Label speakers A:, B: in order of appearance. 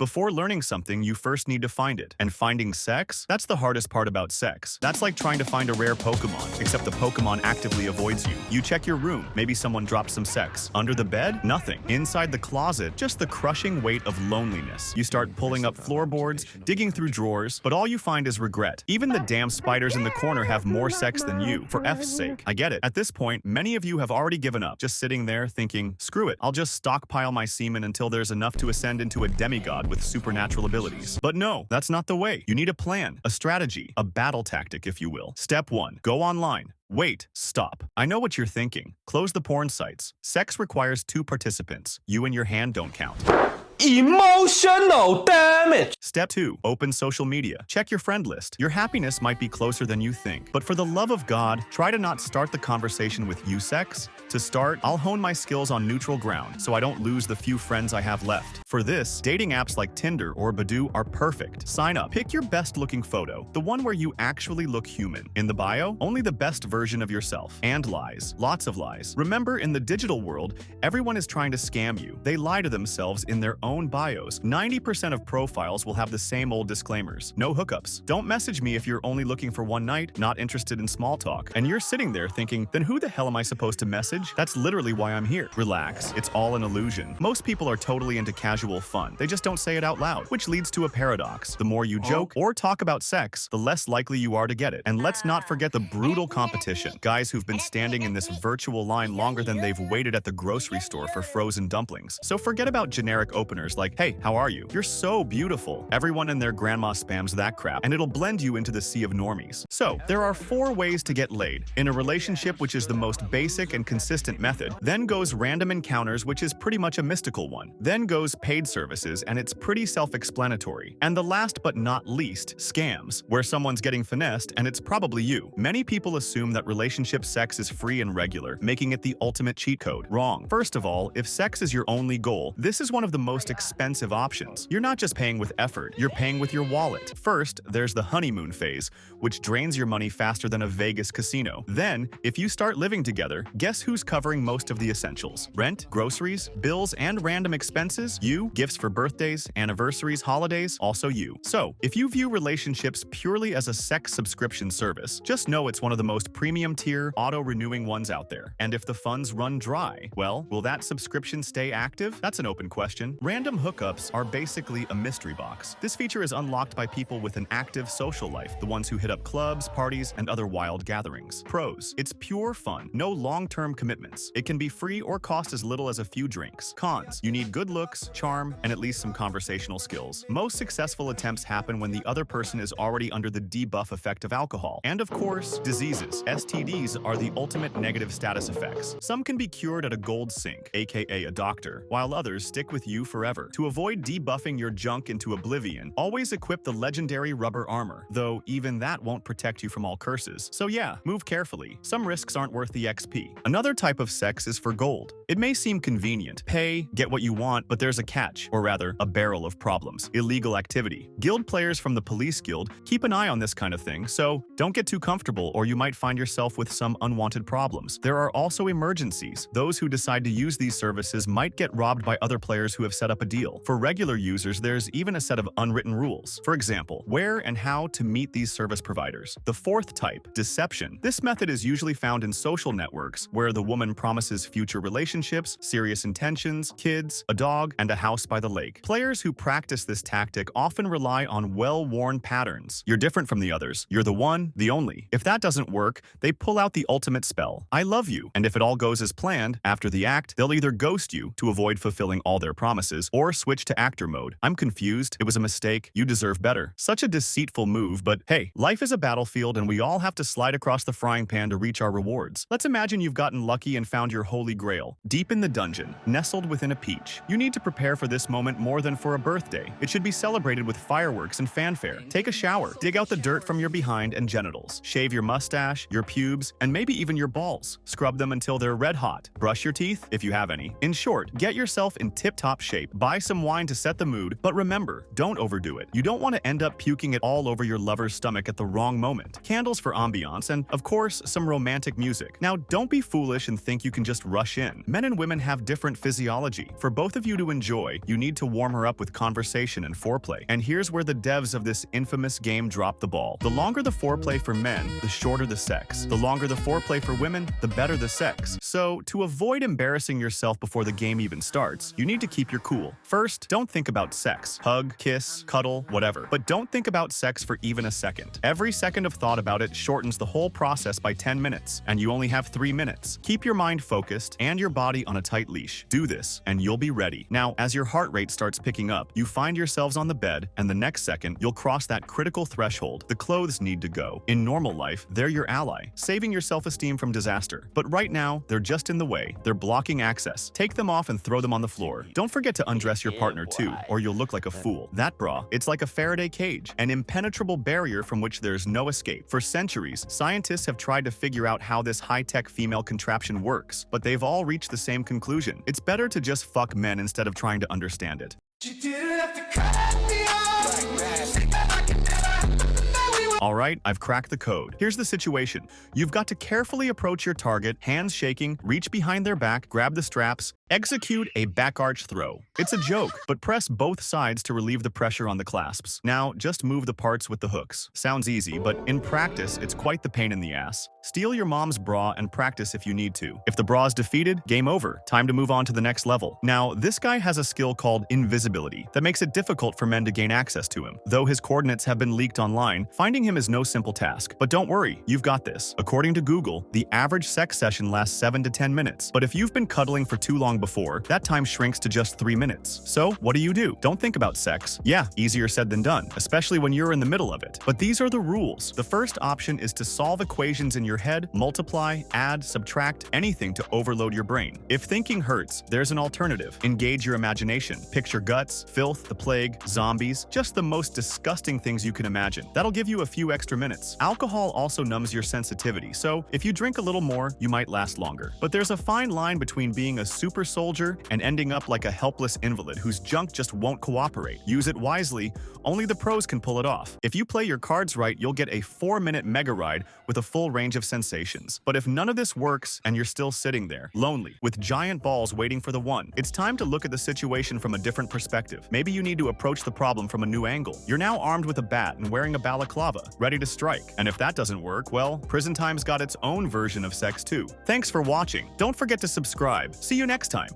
A: Before learning something, you first need to find it. And finding sex? That's the hardest part about sex. That's like trying to find a rare Pokemon, except the Pokemon actively avoids you. You check your room, maybe someone dropped some sex. Under the bed? Nothing. Inside the closet? Just the crushing weight of loneliness. You start pulling up floorboards, digging through drawers, but all you find is regret. Even the damn spiders in the corner have more sex than you, for F's sake. I get it. At this point, many of you have already given up, just sitting there thinking, screw it, I'll just stockpile my semen until there's enough to ascend into a demigod with supernatural abilities. But no, that's not the way. You need a plan, a strategy, a battle tactic, if you will. Step 1. Go online. Wait, stop. I know what you're thinking. Close the porn sites. Sex requires 2 participants. You and your hand don't count.
B: Emotional damage.
A: Step 2. Open social media. Check your friend list. Your happiness might be closer than you think. But for the love of God, try to not start the conversation with you sex. To start, I'll hone my skills on neutral ground so I don't lose the few friends I have left. For this, dating apps like Tinder or Badoo are perfect. Sign up. Pick your best looking photo, the one where you actually look human. In the bio, only the best version of yourself. And lies. Lots of lies. Remember, in the digital world, everyone is trying to scam you. They lie to themselves in their own bios. 90% of profiles will have the same old disclaimers. No hookups. Don't message me if you're only looking for one night, not interested in small talk. And you're sitting there thinking, then who the hell am I supposed to message? That's literally why I'm here. Relax. It's all an illusion. Most people are totally into casual fun. They just don't say it out loud, which leads to a paradox. The more you joke or talk about sex, the less likely you are to get it. And let's not forget the brutal competition. Guys who've been standing in this virtual line longer than they've waited at the grocery store for frozen dumplings. So forget about generic openers like, hey, how are you? You're so beautiful. Everyone and their grandma spams that crap, and it'll blend you into the sea of normies. So, there are 4 ways to get laid. In a relationship, which is the most basic and consistent method. Then goes random encounters, which is pretty much a mystical one. Then goes paid services, and it's pretty self-explanatory. And the last but not least, scams, where someone's getting finessed and it's probably you. Many people assume that relationship sex is free and regular, making it the ultimate cheat code. Wrong. First of all, if sex is your only goal, this is one of the most expensive options. You're not just paying with effort, you're paying with your wallet. First, there's the honeymoon phase, which drains your money faster than a Vegas casino. Then, if you start living together, guess who's covering most of the essentials? Rent, groceries, bills, and random expenses? You. Gifts for birthdays, anniversaries, holidays? Also you. So, if you view relationships purely as a sex subscription service, just know it's one of the most premium tier, auto-renewing ones out there. And if the funds run dry, well, will that subscription stay active? That's an open question. Random hookups are basically a mystery box. This feature is unlocked by people with an active social life, the ones who hit up clubs, parties, and other wild gatherings. Pros: it's pure fun, no long-term commitments. It can be free or cost as little as a few drinks. Cons: you need good looks, charm, and at least some conversational skills. Most successful attempts happen when the other person is already under the debuff effect of alcohol. And of course, diseases. STDs are the ultimate negative status effects. Some can be cured at a gold sink, aka a doctor, while others stick with you forever. To avoid debuffing your junk into oblivion, always equip the legendary rubber armor, though even that won't protect you from all curses. So yeah, move carefully. Some risks aren't worth the XP. Another type of sex is for gold. It may seem convenient. Pay, get what you want, but there's a catch, or rather, a barrel of problems. Illegal activity. Guild players from the police guild keep an eye on this kind of thing, so don't get too comfortable or you might find yourself with some unwanted problems. There are also emergencies. Those who decide to use these services might get robbed by other players who have set up a deal. For regular users, there's even a set of unwritten rules. For example, where and how to meet these service providers. The 4th type, deception. This method is usually found in social networks, where the woman promises future relationships, serious intentions, kids, a dog, and a house by the lake. Players who practice this tactic often rely on well-worn patterns. You're different from the others. You're the one, the only. If that doesn't work, they pull out the ultimate spell. I love you. And if it all goes as planned, after the act, they'll either ghost you to avoid fulfilling all their promises, or switch to actor mode. I'm confused. It was a mistake. You deserve better. Such a deceitful move, but hey, life is a battlefield and we all have to slide across the frying pan to reach our rewards. Let's imagine you've gotten lucky and found your holy grail, deep in the dungeon, nestled within a peach. You need to prepare for this moment more than for a birthday. It should be celebrated with fireworks and fanfare. Take a shower, dig out the dirt from your behind and genitals, shave your mustache, your pubes, and maybe even your balls. Scrub them until they're red hot. Brush your teeth, if you have any. In short, get yourself in tip-top shape, buy some wine to set the mood, but remember remember, don't overdo it. You don't want to end up puking it all over your lover's stomach at the wrong moment. Candles for ambiance and, of course, some romantic music. Now, don't be foolish and think you can just rush in. Men and women have different physiology. For both of you to enjoy, you need to warm her up with conversation and foreplay. And here's where the devs of this infamous game drop the ball. The longer the foreplay for men, the shorter the sex. The longer the foreplay for women, the better the sex. So, to avoid embarrassing yourself before the game even starts, you need to keep your cool. First, don't think about sex. Hug, kiss, cuddle, whatever. But don't think about sex for even a second. Every second of thought about it shortens the whole process by 10 minutes, and you only have 3 minutes. Keep your mind focused and your body on a tight leash. Do this, and you'll be ready. Now, as your heart rate starts picking up, you find yourselves on the bed, and the next second, you'll cross that critical threshold. The clothes need to go. In normal life, they're your ally, saving your self-esteem from disaster. But right now, they're just in the way. They're blocking access. Take them off and throw them on the floor. Don't forget to undress your partner too, or you'll look like a fool. That bra, it's like a Faraday cage, an impenetrable barrier from which there's no escape. For centuries, scientists have tried to figure out how this high-tech female contraption works, but they've all reached the same conclusion. It's better to just fuck men instead of trying to understand it. Alright, I've cracked the code. Here's the situation. You've got to carefully approach your target, hands shaking, reach behind their back, grab the straps, execute a back arch throw. It's a joke, but press both sides to relieve the pressure on the clasps. Now, just move the parts with the hooks. Sounds easy, but in practice, it's quite the pain in the ass. Steal your mom's bra and practice if you need to. If the bra is defeated, game over. Time to move on to the next level. Now, this guy has a skill called invisibility that makes it difficult for men to gain access to him. Though his coordinates have been leaked online, finding him is no simple task. But don't worry, you've got this. According to Google, the average sex session lasts 7 to 10 minutes. But if you've been cuddling for too long before, that time shrinks to just 3 minutes. So, what do? Don't think about sex. Yeah, easier said than done, especially when you're in the middle of it. But these are the rules. The first option is to solve equations in your head, multiply, add, subtract, anything to overload your brain. If thinking hurts, there's an alternative. Engage your imagination. Picture guts, filth, the plague, zombies, just the most disgusting things you can imagine. That'll give you a few extra minutes. Alcohol also numbs your sensitivity, so if you drink a little more, you might last longer. But there's a fine line between being a super soldier and ending up like a helpless invalid whose junk just won't cooperate. Use it wisely. Only the pros can pull it off. If you play your cards right, you'll get a 4-minute mega ride with a full range of sensations. But if none of this works and you're still sitting there, lonely, with giant balls waiting for the one, it's time to look at the situation from a different perspective. Maybe you need to approach the problem from a new angle. You're now armed with a bat and wearing a balaclava, ready to strike. And if that doesn't work, well, Prison Time's got its own version of sex too. Thanks for watching. Don't forget to subscribe. See you next time.